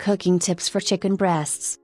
cooking tips for chicken breasts.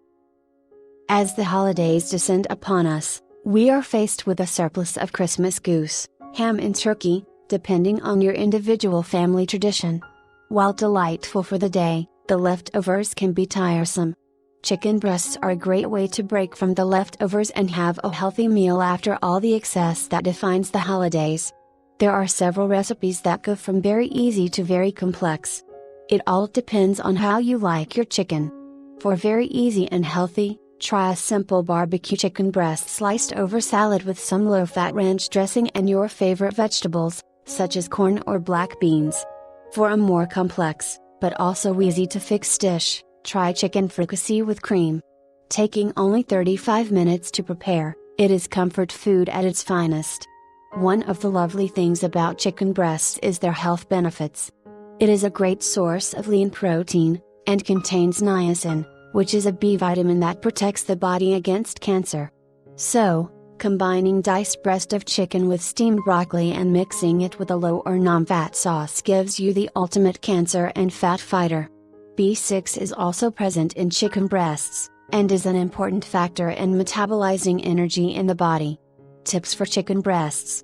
As the holidays descend upon us, we are faced with a surplus of Christmas goose, ham and turkey, depending on your individual family tradition. While delightful for the day, the leftovers can be tiresome. Chicken breasts are a great way to break from the leftovers and have a healthy meal after all the excess that defines the holidays. There are several recipes that go from very easy to very complex. It all depends on how you like your chicken. For very easy and healthy, try a simple barbecue chicken breast sliced over salad with some low-fat ranch dressing and your favorite vegetables, such as corn or black beans. For a more complex, but also easy to fix dish, try chicken fricassee with cream. Taking only 35 minutes to prepare, it is comfort food at its finest. One of the lovely things about chicken breasts is their health benefits. It is a great source of lean protein, and contains niacin, which is a B vitamin that protects the body against cancer. So, combining diced breast of chicken with steamed broccoli and mixing it with a low or non-fat sauce gives you the ultimate cancer and fat fighter. B6 is also present in chicken breasts, and is an important factor in metabolizing energy in the body. Tips for chicken breasts.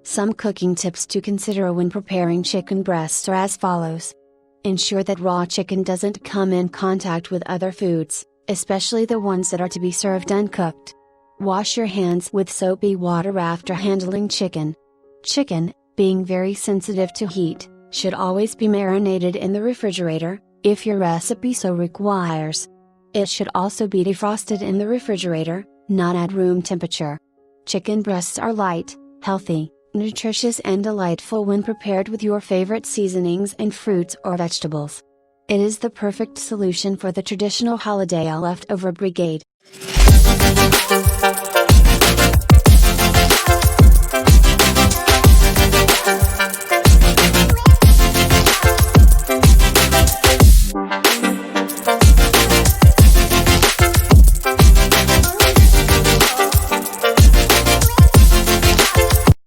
Some cooking tips to consider when preparing chicken breasts are as follows. Ensure that raw chicken doesn't come in contact with other foods, especially the ones that are to be served uncooked. Wash your hands with soapy water after handling chicken. Chicken, being very sensitive to heat, should always be marinated in the refrigerator, if your recipe so requires. It should also be defrosted in the refrigerator, not at room temperature. Chicken breasts are light, healthy, nutritious and delightful when prepared with your favorite seasonings and fruits or vegetables. It is the perfect solution for the traditional holiday leftover brigade.